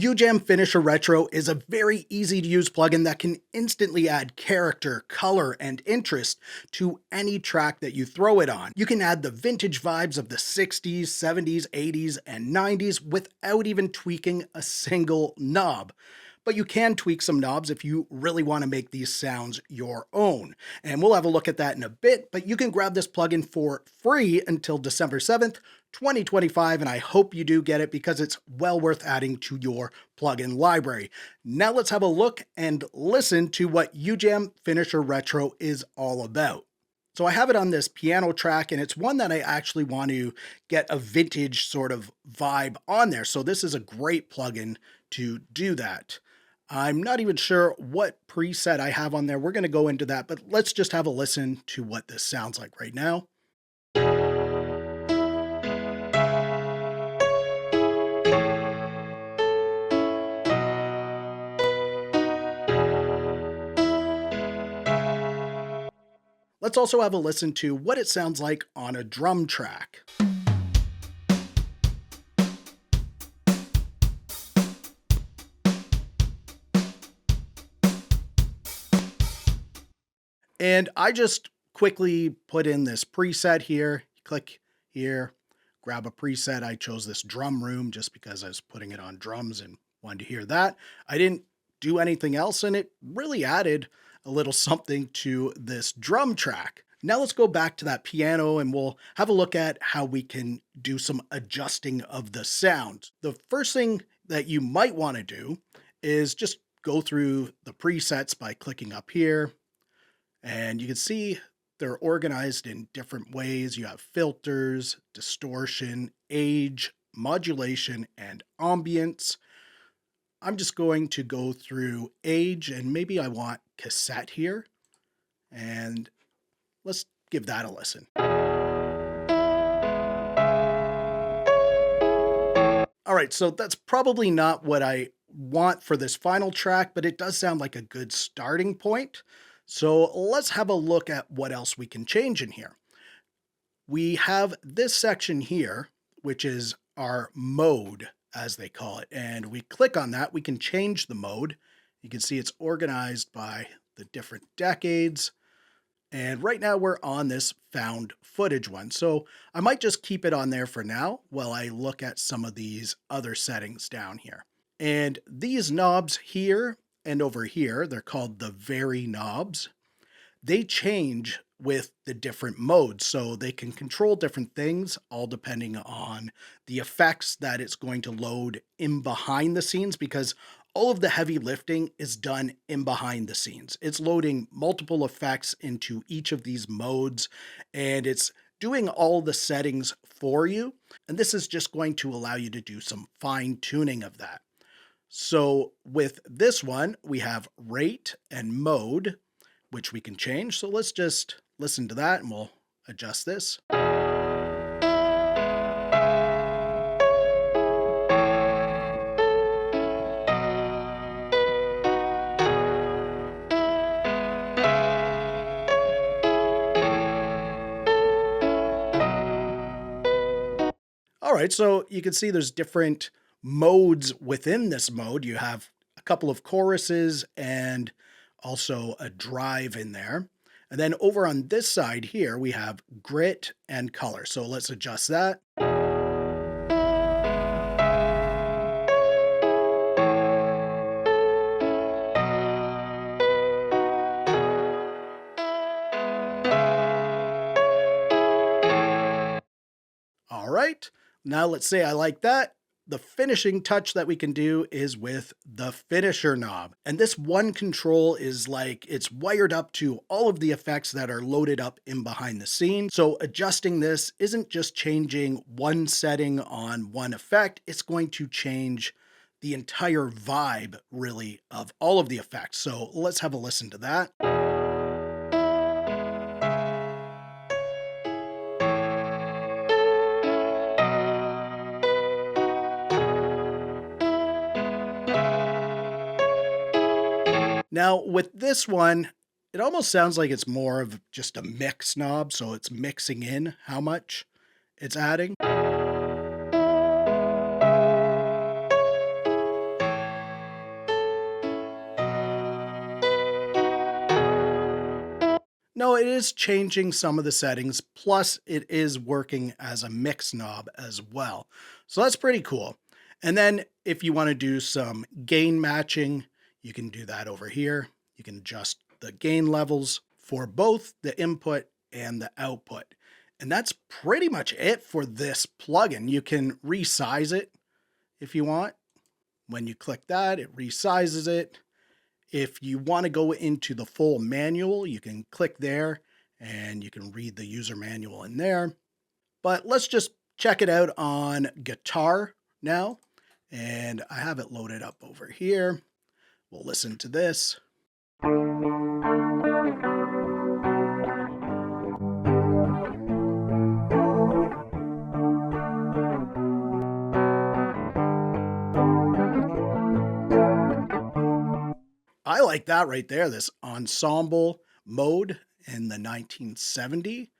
Ujam Finisher Retro is a very easy to use plugin that can instantly add character, color, and interest to any track that you throw it on. You can add the vintage vibes of the 60s, 70s, 80s, and 90s without even tweaking a single knob. But you can tweak some knobs if you really want to make these sounds your own. And we'll have a look at that in a bit, but you can grab this plugin for free until December 7th, 2025, and I hope you do get it because it's well worth adding to your plugin library. Now let's have a look and listen to what Ujam Finisher Retro is all about. So I have it on this piano track, and it's one that I actually want to get a vintage sort of vibe on there. So this is a great plugin to do that. I'm not even sure what preset I have on there. We're going to go into that, but let's just have a listen to what this sounds like right now. Let's also have a listen to what it sounds like on a drum track. And I just quickly put in this preset here. Click here, grab a preset. I chose this drum room just because I was putting it on drums and wanted to hear that. I didn't do anything else, and it really added a little something to this drum track. Now let's go back to that piano and we'll have a look at how we can do some adjusting of the sound. The first thing that you might want to do is just go through the presets by clicking up here. And you can see they're organized in different ways. You have filters, distortion, age, modulation, and ambience. I'm just going to go through age, and maybe I want cassette here. And let's give that a listen. All right, so that's probably not what I want for this final track, but it does sound like a good starting point. So let's have a look at what else we can change in here. We have this section here, which is our mode, as they call it. And we click on that, we can change the mode. You can see it's organized by the different decades. And right now we're on this found footage one. So I might just keep it on there for now while I look at some of these other settings down here. And these knobs here and over here, they're called the Vari Knobs. They change with the different modes, so they can control different things, all depending on the effects that it's going to load in behind the scenes, because all of the heavy lifting is done in behind the scenes. It's loading multiple effects into each of these modes, and it's doing all the settings for you. And this is just going to allow you to do some fine tuning of that. So with this one, we have rate and mode, which we can change. So let's just listen to that and we'll adjust this. All right, so you can see there's different modes within this mode. You have a couple of choruses and also a drive in there. And then over on this side here, we have grit and color. So let's adjust that. All right, now let's say I like that. The finishing touch that we can do is with the finisher knob. And this one control is like it's wired up to all of the effects that are loaded up in behind the scenes. So adjusting this isn't just changing one setting on one effect, it's going to change the entire vibe, really, of all of the effects. So let's have a listen to that. Now, with this one, it almost sounds like it's more of just a mix knob, so it's mixing in how much it's adding. No, it is changing some of the settings, plus it is working as a mix knob as well. So that's pretty cool. And then if you want to do some gain matching, you can do that over here. You can adjust the gain levels for both the input and the output. And that's pretty much it for this plugin. You can resize it if you want. When you click that, it resizes it. If you want to go into the full manual, you can click there and you can read the user manual in there. But let's just check it out on guitar now. And I have it loaded up over here. We'll listen to this. I like that right there, this ensemble mode in the 1970.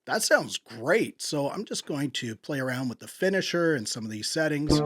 That sounds great. So I'm just going to play around with the finisher and some of these settings.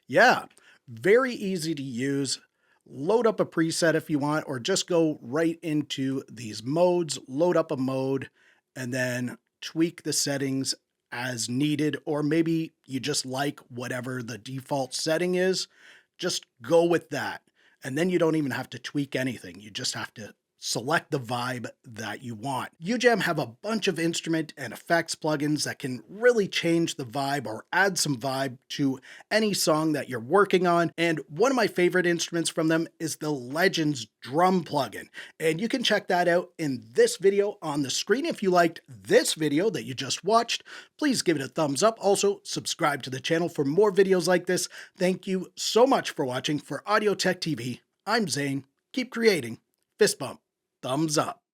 Yeah, very easy to use. Load up a preset if you want, or just go right into these modes, load up a mode, and then tweak the settings as needed. Or maybe you just like whatever the default setting is. Just go with that. And then you don't even have to tweak anything. You just have to select the vibe that you want. Ujam have a bunch of instrument and effects plugins that can really change the vibe or add some vibe to any song that you're working on. And one of my favorite instruments from them is the Legends drum plugin. And you can check that out in this video on the screen. If you liked this video that you just watched, please give it a thumbs up. Also, subscribe to the channel for more videos like this. Thank you so much for watching. For Audio Tech TV, I'm Zane. Keep creating. Fist bump. Thumbs up.